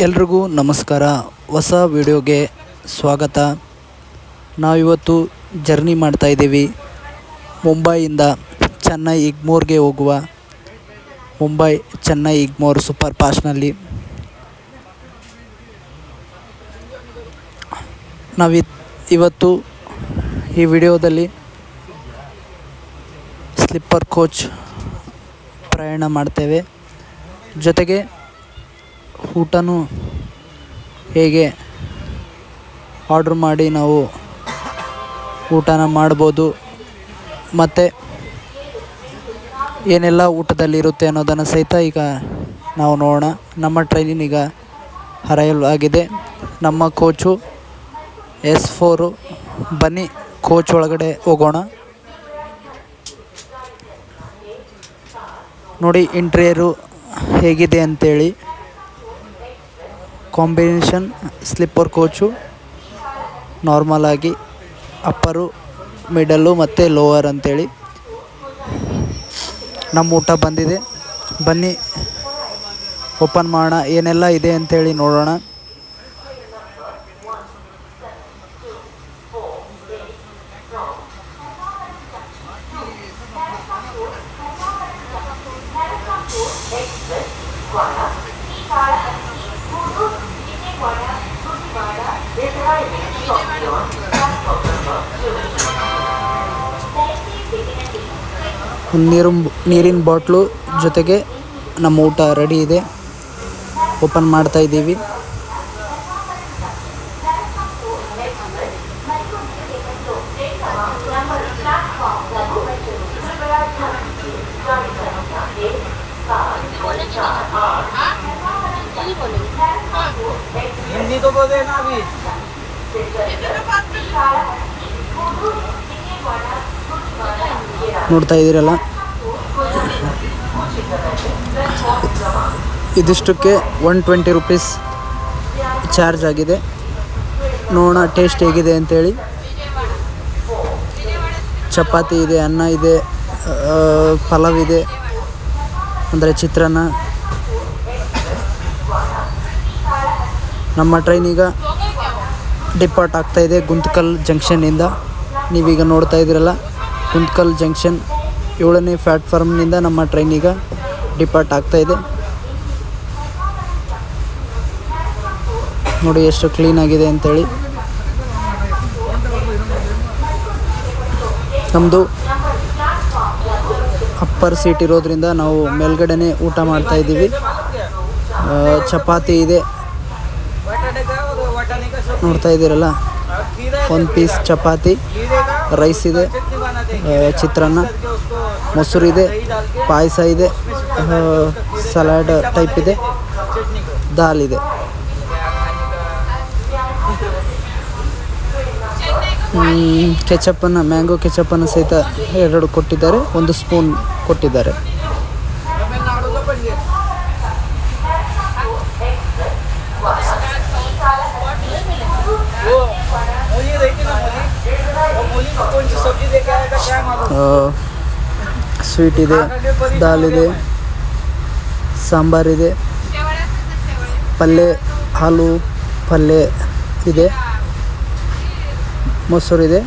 ಎಲ್ರಿಗೂ ನಮಸ್ಕಾರ. ಹೊಸ ವಿಡಿಯೋಗೆ ಸ್ವಾಗತ. ನಾವಿವತ್ತು ಜರ್ನಿ ಮಾಡ್ತಾಯಿದ್ದೀವಿ ಮುಂಬೈಯಿಂದ ಚೆನ್ನೈ ಎಗ್ಮೋರ್ಗೆ ಹೋಗುವ ಮುಂಬೈ ಚೆನ್ನೈ ಎಗ್ಮೋರ್ ಸೂಪರ್ ಫಾಸ್ಟ್ನಲ್ಲಿ. ಇವತ್ತು ಈ ವಿಡಿಯೋದಲ್ಲಿ ಸ್ಲಿಪ್ಪರ್ ಕೋಚ್ ಪ್ರಯಾಣ ಮಾಡ್ತೇವೆ. ಜೊತೆಗೆ ಊಟನೂ ಹೇಗೆ ಆರ್ಡ್ರ್ ಮಾಡಿ ನಾವು ಊಟನ ಮಾಡ್ಬೋದು, ಮತ್ತು ಏನೆಲ್ಲ ಊಟದಲ್ಲಿರುತ್ತೆ ಅನ್ನೋದನ್ನು ಸಹಿತ ಈಗ ನಾವು ನೋಡೋಣ. ನಮ್ಮ ಟ್ರೈನ್ ಈಗ ಅರೈವ್ ಆಗಿದೆ. ನಮ್ಮ ಕೋಚು S4. ಬನ್ನಿ ಕೋಚ್ ಒಳಗಡೆ ಹೋಗೋಣ. ನೋಡಿ ಇಂಟೀರಿಯರು ಹೇಗಿದೆ ಅಂತೇಳಿ. ಕಾಂಬಿನೇಷನ್ ಸ್ಲಿಪ್ಪರ್ ಕೋಚು, ನಾರ್ಮಲ್ ಆಗಿ ಅಪ್ಪರು, ಮಿಡಲ್ಲು ಮತ್ತು ಲೋವರ್ ಅಂತೇಳಿ. ನಮ್ಮ ಊಟ ಬಂದಿದೆ. ಬನ್ನಿ ಓಪನ್ ಮಾಡೋಣ, ಏನೆಲ್ಲ ಇದೆ ಅಂತೇಳಿ ನೋಡೋಣ. ನೀರಿನ ಬಾಟ್ಲು ಜೊತೆಗೆ ನಮ್ಮ ಊಟ ರೆಡಿ ಇದೆ. ಓಪನ್ ಮಾಡ್ತಾ ಇದ್ದೀವಿ. ನೋಡ್ತಾ ಇದ್ದೀರಲ್ಲ, ಇದಿಷ್ಟಕ್ಕೆ 120 ರೂಪೀಸ್ ಚಾರ್ಜ್ ಆಗಿದೆ. ನೋಡೋಣ ಟೇಸ್ಟ್ ಹೇಗಿದೆ ಅಂತೇಳಿ. ಚಪಾತಿ ಇದೆ, ಅನ್ನ ಇದೆ, ಪಲಾವ್ ಇದೆ, ಅಂದರೆ ಚಿತ್ರಾನ್ನ. ನಮ್ಮ ಟ್ರೈನ್ ಈಗ ಡಿಪಾರ್ಟ್ ಆಗ್ತಾಯಿದೆ ಗುಂತಕಲ್ ಜಂಕ್ಷನ್ನಿಂದ. ನೀವೀಗ ನೋಡ್ತಾ ಇದ್ದೀರಲ್ಲ, ಗುಂತಕಲ್ ಜಂಕ್ಷನ್ 7ನೇ ಪ್ಲ್ಯಾಟ್ಫಾರ್ಮ್ನಿಂದ ನಮ್ಮ ಟ್ರೈನ್ ಈಗ ಡಿಪಾರ್ಟ್ ಆಗ್ತಾಯಿದೆ. ನೋಡಿ ಎಷ್ಟು ಕ್ಲೀನಾಗಿದೆ ಅಂತೇಳಿ. ನಮ್ಮದು ಅಪ್ಪರ್ ಸೀಟ್ ಇರೋದ್ರಿಂದ ನಾವು ಮೇಲ್ಗಡೆನೇ ಊಟ ಮಾಡ್ತಾಯಿದ್ದೀವಿ. ಚಪಾತಿ ಇದೆ, ನೋಡ್ತಾ ಇದ್ದೀರಲ್ಲ, 1 ಪೀಸ್ ಚಪಾತಿ, ರೈಸ್ ಇದೆ, ಚಿತ್ರಾನ್ನ, ಮೊಸರಿದೆ, ಪಾಯಸ ಇದೆ, ಸಲಾಡ್ ಟೈಪ್ ಇದೆ, ದಾಲ್ ಇದೆ. ಕೆಚಪ್ಪನ್ನು, ಮ್ಯಾಂಗೋ ಕೆಚಪ್ಪನ್ನು ಸಹಿತ 2 ಕೊಟ್ಟಿದ್ದಾರೆ, 1 ಸ್ಪೂನ್ ಕೊಟ್ಟಿದ್ದಾರೆ. ಸ್ವೀಟ್ ಇದೆ, ದಾಲ್ ಇದೆ, ಸಾಂಬಾರಿದೆ, ಪಲ್ಯ, ಹಾಲು ಪಲ್ಯ ಇದೆ, ಮೊಸರಿದೆ,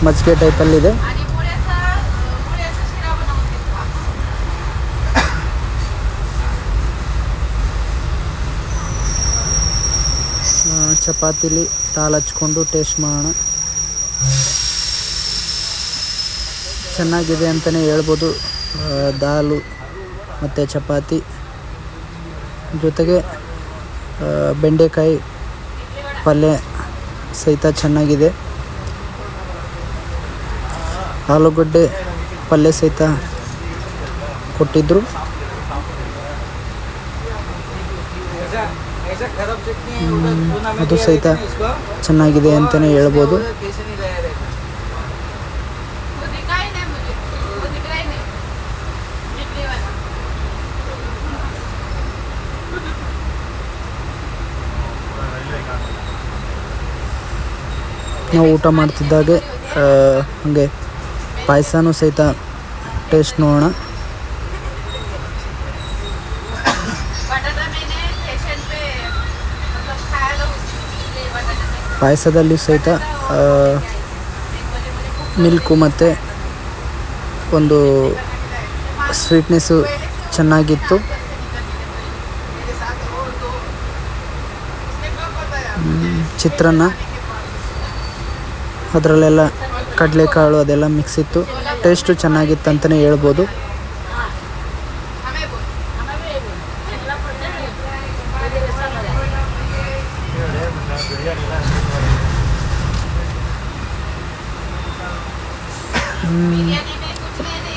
ಮಜ್ಜಿಗೆ ಟೈಪಲ್ಲಿದೆ. ಚಪಾತಿಲಿ ದಾಲ್ ಹಚ್ಕೊಂಡು ಟೇಸ್ಟ್ ಮಾಡೋಣ. ಚೆನ್ನಾಗಿದೆ ಅಂತಲೇ ಹೇಳ್ಬೋದು. ದಾಲು ಮತ್ತು ಚಪಾತಿ ಜೊತೆಗೆ ಬೆಂಡೆಕಾಯಿ ಪಲ್ಯ ಸಹಿತ ಚೆನ್ನಾಗಿದೆ. ಆಲೂಗಡ್ಡೆ ಪಲ್ಯ ಸಹಿತ ಕೊಟ್ಟಿದ್ದರು. ಅದು ಸಹಿತ ಚೆನ್ನಾಗಿದೆ ಅಂತಲೇ ಹೇಳ್ಬೋದು. ನಾವು ಊಟ ಮಾಡ್ತಿದ್ದಾಗೆ ಹಾಗೆ ಪಾಯಸನೂ ಸಹಿತ ಟೇಸ್ಟ್ ನೋಡೋಣ. ಪಾಯಸದಲ್ಲಿ ಸಹಿತ ಮಿಲ್ಕು ಮತ್ತು ಒಂದು ಸ್ವೀಟ್ನೆಸ್ಸು ಚೆನ್ನಾಗಿತ್ತು. ಚಿತ್ರಾನ್ನ ಅದರಲ್ಲೆಲ್ಲ ಕಡಲೆಕಾಳು ಅದೆಲ್ಲ ಮಿಕ್ಸ್ ಇತ್ತು. ಟೇಸ್ಟು ಚೆನ್ನಾಗಿತ್ತು ಅಂತಲೇ ಹೇಳ್ಬೋದು.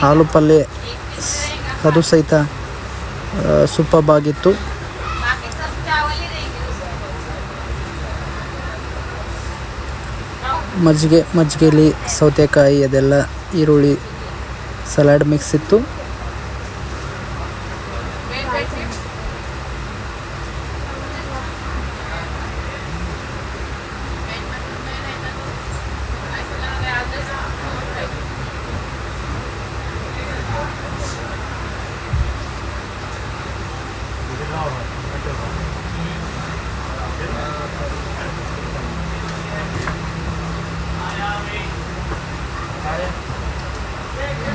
ಆಲೂ ಪಲ್ಯ ಅದು ಸಹಿತ ಸೂಪರ್ಬ್ ಆಗಿತ್ತು. ಮಜ್ಜಿಗೆಯಲ್ಲಿ ಸೌತೆಕಾಯಿ ಅದೆಲ್ಲ ಈರುಳ್ಳಿ ಸಲಾಡ್ ಮಿಕ್ಸ್ ಇತ್ತು.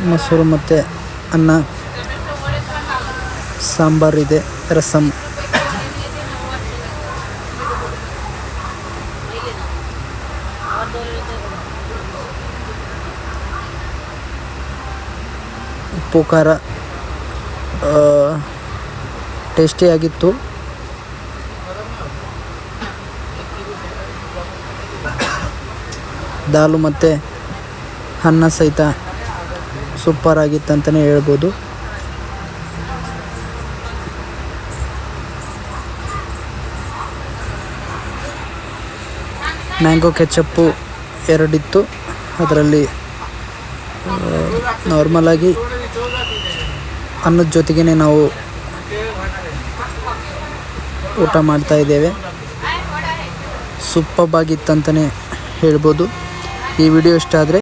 ಮೊಸರು ಮತ್ತು ಅನ್ನ, ಸಾಂಬಾರಿದೆ, ರಸಮ್. ಉಪ್ಪು ಖಾರ ಟೇಸ್ಟಿಯಾಗಿತ್ತು. ದಾಲು ಮತ್ತು ಅನ್ನ ಸಹಿತ ಸೂಪರ್ ಆಗಿತ್ತು ಅಂತಲೇ ಹೇಳ್ಬೋದು. ಮ್ಯಾಂಗೋ ಕೆಚಪ್ಪು 2 ಇತ್ತು. ಅದರಲ್ಲಿ ನಾರ್ಮಲಾಗಿ ಅನ್ನದ ಜೊತೆಗೇ ನಾವು ಊಟ ಮಾಡ್ತಾ ಇದ್ದೇವೆ. ಸೂಪರ್ಬ್ ಆಗಿತ್ತು ಅಂತಲೇ ಹೇಳ್ಬೋದು. ಈ ವಿಡಿಯೋ ಇಷ್ಟ ಆದರೆ